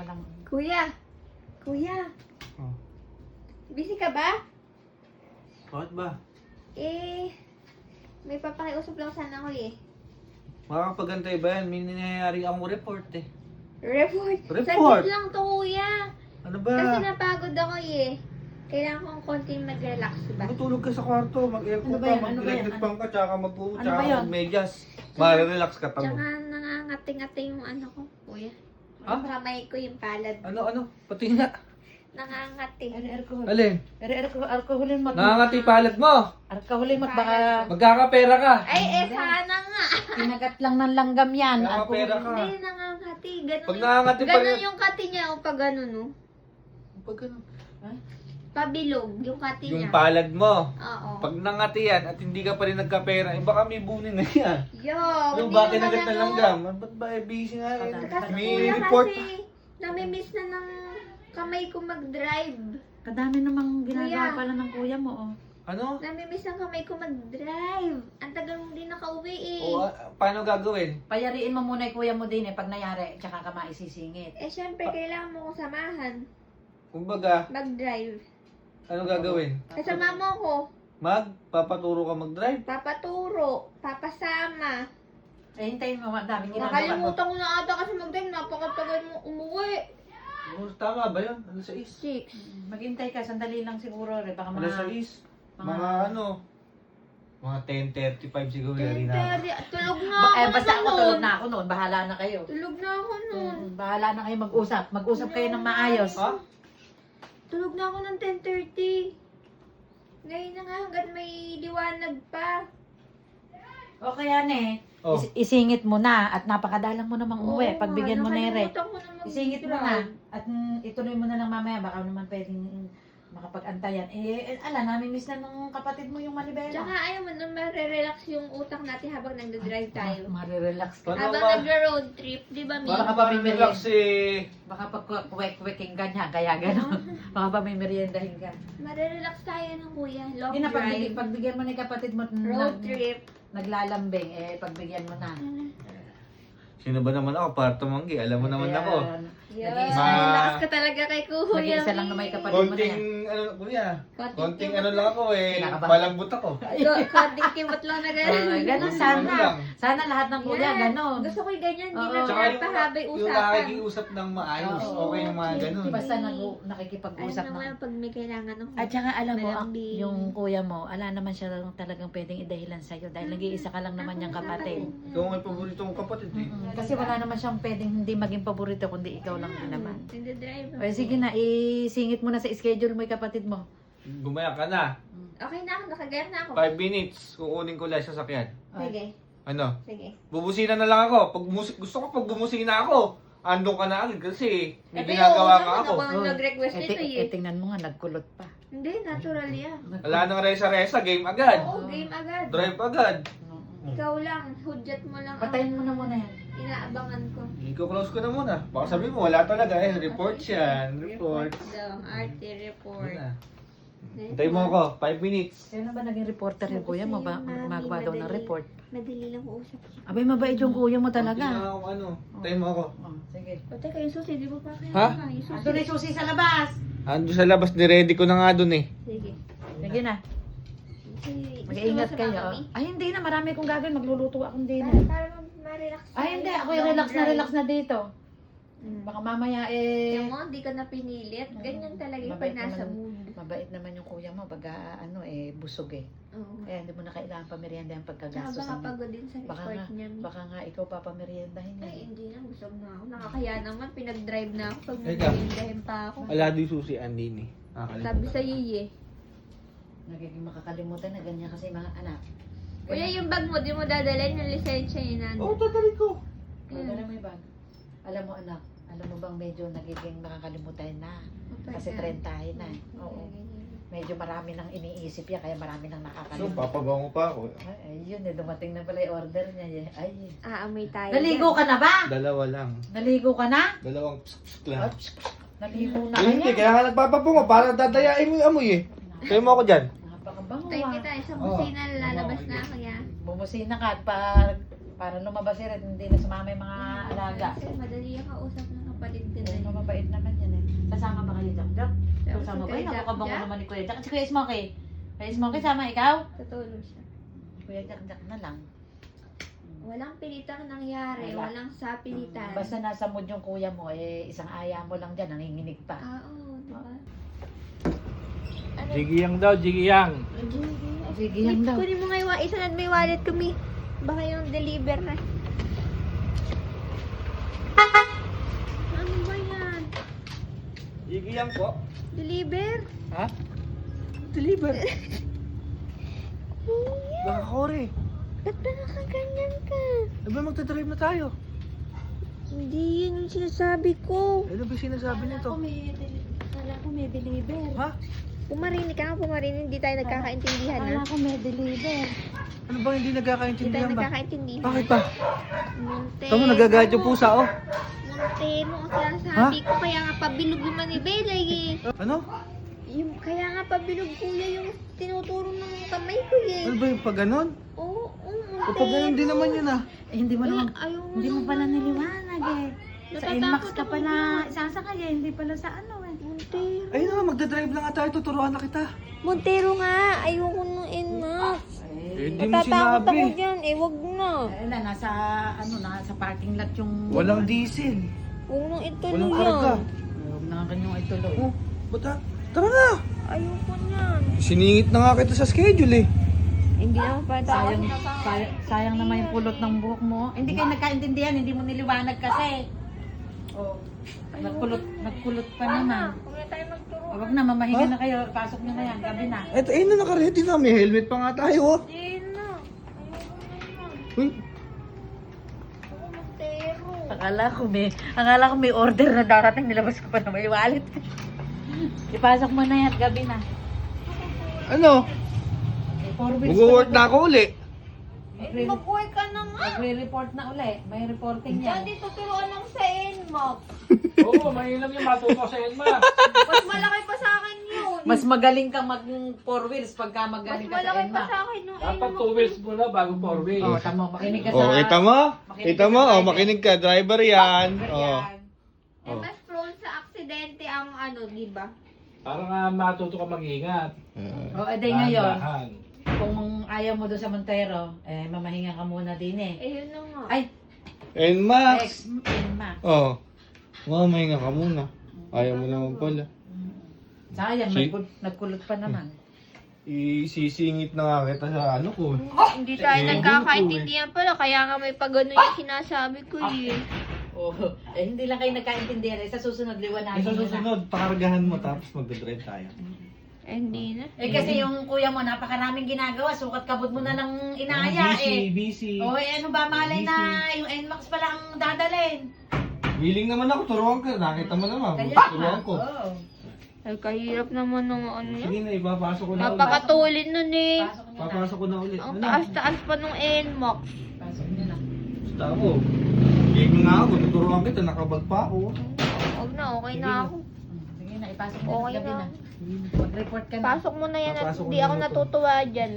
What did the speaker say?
walang... Kuya! Kuya! Oh. Busy ka ba? Bakit ba? May papakiusap lang sana ako eh. Makakapagantay ba yan? May nangyayari akong report eh. Report! Report? Saglit lang to, kuya. Ano ba? Kasi napagod ako eh. Kailangan kong konting mag-relax ba? Matulog ka sa kwarto, mag-aircon Ano ba ka, yan? Ano ba yan? mag-electric fan ka, tsaka mag-uwi, Ano tsaka ba yan? mag-medyas. Marirelax ka tamo. Tsaka nangangati-ngati yung ano ko, kuya. Ha? Yung kamay ko, yung palad. Ano? Pati nga. Nangangati. Alcohol. Alin? Alcoholin mo. Nangangati palad mo. Alcoholin mo, baka Magkakapera ka. Ay, sana nga. kinagat lang ng langgam yan. Magkakapera ka. Hindi, nangangati. Ganun, Pag nangangati pa ganun rin. yung kati niya, o pag ganun, no? Pag ano? Pabilog, yung kati Yung niya. palad mo. Oo. Pag nangati yan at hindi ka pa rin nagkapera, eh baka may bunin na yan. Yo, Yung hindi bakit naman nagat na ano. langgam? Ba't ba eh, busy nga eh? Kasi May kuya report. kasi, namimiss na ng kamay ko mag-drive. Kadami namang ginagawa Kuya. pala ng kuya mo, oh. Ano? Namimiss ng kamay ko mag-drive. Ang tagal mong di nakauwi eh. O, paano gagawin? Payariin mo muna yung kuya mo din pag nayari, tsaka ka maisisingit. Eh, syempre, kailangan mo kong samahan. Kumbaga, Mag-drive. ano gagawin? Kasama mo ko. Papaturo ka mag-drive? Papaturo. Papasama. Eh, hintayin mo, daming ginagawa mo. Nakalimutan ko na ata kasi mag-drive. Napakatagal mo umuwi. Tama ba yun? Ano sa is? 6. Maghintay ka, sandali lang siguro, baka Ano sa is? Mga ano? Mga 10:35 siguro yari na. Tulog na ako basta naman ako tulog nun. na ako noon, bahala na kayo. Tulog na ako nun. Bahala na kayo mag-usap. Mag-usap kayo ng maayos. Ha? Tulog na ako ng 10:30. Ngayon na nga hanggat may liwanag pa. O kaya ne, Oh. isingit mo na at napakadalang mo namang umuwi. Oo, Pagbigyan mo na yung rep. nakalimutan ko na mag-drive. Isingit mo na at ituloy mo na lang mamaya. Baka naman pwedeng makapag-antayan. Namimiss na nung kapatid mo yung Manibela. Tsaka ayaw mo nung marirelax yung utak natin habang nagda-drive tayo. Marirelax ka. Ano Habang ba? nag-road trip, di ba, Mi? Wala ka pa may Relax eh. Baka pag kwek-kweking ka niya, kaya gano'n. Baka pa may meriendahin ka. Marirelax tayo ng kuya. Long Hindi na, drive. pagbigyan mo ni kapatid mo Road trip. naglalambing, pagbigyan mo na. Sino ba naman ako? Para tumanggi. Alam mo naman Kaya, ako. Yun. Nag-iisa Lakas ka talaga kay kuya. Nag-iisa lang na may kapatid mo na Konting, yan. ano, kuya. Konting kimot ano lang ako eh. Kinakabahan. Malambot ako. Konting kimot lang na gano'n. Ganun Ano sana. lang. Sana lahat ng kuya, Yan. gano'n. Gusto ko yung ganyan. Hindi Oo. na Tsaka pinapahabay yung usapan. nakikiusap ng maayos. Oo. Okay yung mga ganun. Basta Alam nakikipag-usap naman na. pag may kailangan ako. At saka alam mo, Malambing. yung kuya mo, ala naman siya talagang pwedeng idahilan sa'yo dahil nag-iisa ka lang naman niyang kapatid. Ikaw ang paborito kong kapatid eh. Kasi wala naman siyang pwedeng hindi maging paborito kundi ikaw lang din naman. Nagda-drive ako. O sige na, isingit mo na sa schedule mo yung kapatid mo. Gumaya ka na. Okay na ako. Nakagayat na ako. 5 minutes. Kukunin ko lang sa sakyan. Sige. Ano? Sige. Bubusina na lang ako. Gusto ko pag bumusina ako, andun ka na agad kasi may Ito yung ginagawa una nga ko ako. na ako nag-request nito eh. Tingnan mo nga, nagkulot pa. Hindi, natural yan. Wala nang resa-resa, game agad. Oo, game agad. Drive agad. Ikaw lang. Hudyat mo lang. Patayin mo na muna yan. Inaabangan ko. Iko-close ko na muna. Baka sabi mo, wala talaga eh. Report yan. Report. daw. Arte report. Ano na? Hintay mo ako. 5 minutes. Sino ba naging reporter yung kuya mo? Gumagawa daw ng report. Madali lang usap. Abay, mabait yung kuya mo Hindi talaga. na ako ano. Hintay mo ako. Oh, sige. O, teka, yung susi, di mo pa kaya Ha? Yung susi. Ando na yung susi sa labas. Ando sa labas, niready ko na nga dun eh. Sige. Sige na. Sige. Mag-iingat Gusto mo kayo. sumama, Mi? Ay, hindi na. Marami kong gagawin. Magluluto akong din. Para ma-relax Ay, hindi. tayo. Ako yung Long relax drive. na dito. Mm. Baka mamaya Tingnan mo, di ka na pinilit. Ganyan talaga yung pag Mabait nasa naman. mood. Mabait naman yung kuya mo. Baga, busog eh. Oo. Kaya hindi mo na kailangan pamerienda yung Tsaka pagkagastos baka niya. pagod din sa Baka report nga, niya. Mi. baka nga ikaw papameriendahin niya. Ay, hindi na. Busog na ako. Nakakaya naman. Pinag-drive na ako. Pag Teka. mag-drive pa ako. Wala din susi, Andin eh. Sabi sa Yiye. Nagiging makakalimutan na ganyan kasi mga anak. Kuya, yung bag mo, di mo dadalhin yung lisensya yun. Oo, dadali ko. Dala mo yung bag. Alam mo anak, alam mo bang medyo nagiging makakalimutan na. Kasi 30 na. Oo. Medyo marami nang iniisip yan, kaya marami nang So, nakakalimutan. papabango pa ako. Ay, yun eh, dumating na pala yung order niya. Ay. Aamoy tayo. Naligo ka na ba? Dalawa lang. Naligo ka na? Dalawang psk lang. Ah, Naligo na Ay, hindi, kaya? kaya nga nagpapapungo para dadayain mo yung amoy eh. Tayo mo ako dyan. Napakabango Tayo ah. kita. Isang busina, lalabas na ako yan. Bumusina ka at para lumabas rin, hindi na sumama yung mga alaga. Kasi madali yung kausap ng kapatid ko na Ay, yun. mabait kayo, Jack Jack. Kasama ko, napakabango naman ni Kuya Jack. At si Kuya Smokey. Kuya Smokey, sama ikaw? Tutulog siya. Kuya Jack Jack na lang. Walang pilitang nangyari, Wala. walang sapilitan. Basta nasa mood yung kuya mo, isang aya mo lang dyan, nanginginig pa. Oo, diba? Ano? Jigiyang daw, jigiyang. Sige yan daw. Kunin mo nga yung isa na may wallet kami. Baka yung deliver na. Ano ba yan? Jigiyang po. Deliver? Ha? Deliver. Nakakore. Ba't ba nakaganyan ka? Ano ba magta-drive na tayo? Hindi yun yung sinasabi ko. Ano ba sinasabi nito? Kala ko may deliver. Ha? Pumarinig ka nga, pumarinig. Hindi tayo nagkakaintindihan Kala na. ko may deliver. Ano ba hindi Hindi tayo nagkakaintindihan ba? nagkakaintindihan. Bakit ba? Monte. Tama, nagagalit yung pusa, oh. Montero ang sinasabi ko. Kaya nga pabilog yung manibela eh. Ano? Yung, kaya nga pabilog kuya yung tinuturo ng kamay ko eh. Ano ba yung pag ganon? Oo, Montero. Kapag ganon din naman yun, ah. Hindi mo naman, ayaw hindi mo pala niliwanag Sa Natatakot NMAX ka ako pala dyan. isasakay hindi pala sa ano Montero. Ayun na, magdadrive lang nga tayo, tuturuan na kita. Montero nga. Ayoko nung NMAX. Hindi mo Matatakot ako sinabi. dyan. Eh, wag na. Nasa, nasa parking lot yung... Walang diesel. Huwag nang ituloy Walang yan. karga. Huwag na kanyang ituloy. Oh, ba't ah? Tara na! Ayoko niyan. Siningit na nga kita sa schedule eh. Hindi naman pala Sayang naman yung pulot ng buhok mo. Hindi kayo nagkaintindihan, hindi mo niliwanag kasi. Oh, nagkulot pa naman. Huwag na tayo magturo. Huwag na, mamahinga na kayo. Pasok nyo na yan, gabi na. Eto, ayun na, nakaready na. May helmet pa nga tayo, oh. Hindi na. Ayoko na yan. Uy, Ako, Montero. Akala ko may order na darating, nilabas ko pa na may wallet. Ipasok mo na yan, gabi na. ano? Mag-work na ako uli. Eh, mag-work ka na nga. Magre-report na uli. May reporting Diyan yan. dito turuan lang sa NMAX. Oo, mahirap yung matuto sa Enma. Mas malaki pa sa akin yun. Mas magaling kang mag 4 wheels pagka Mas magaling ka sa malaki pa ENMAX. sa akin nung Dapat NMAX. 2 wheels muna bago 4 wheels. Oh, tama, makinig ka sa... Oh, kita mo? Makinig Kita ka mo? sa Oh, driver. makinig ka. Driver yan. Oh. Eh, mas prone sa aksidente ang ano, di ba? Para nga matuto ka mag-ingat. Oh, edi ngayon, Dahan-dahan. kung ayaw mo doon sa Montero, mamahinga ka muna din eh. Eh, yun na nga. Ay, NMAX. ENMAX. Oh. Mamahinga ka muna. Ayaw mo naman pala. Sayang, Si- nagkulot pa naman. Isisingit na nga kita sa ano ko. Hindi tayo nagkakaintindihan pala, kaya nga may pagano yung sinasabi ko eh. Oh, hindi lang kayo nagkaintindihan. Sa susunod, liwanagin Sa mo na. susunod, pakargahan mo tapos magdadrive tayo. Eh, hindi na. Kasi yung kuya mo, napakaraming ginagawa. Sukat kabot mo na ng inaya Busy. Oh, ano ba, malay na yung NMAX pala ang dadalhin. Willing naman ako, turuan ka. Nakita mo naman. Kaya Turuan ko. Oo. Ay, kahirap naman ng ano yan. Sige na, ipapasok ko na ulit. Napakatulin nun eh. Pasok niyo na. Papasok ko na ulit. Ang Ano? taas-taas pa nung NMAX. Pasok niyo na. Basta ako. Game nga ako, tuturuan kita, nakabag pa ako. Huwag na, okay na ako. Sige na, ipasok niyo Okay na gabi na. na. Mag-report ka na. Pasok mo na yan at Papasok ko hindi na ako ito. natutuwa dyan.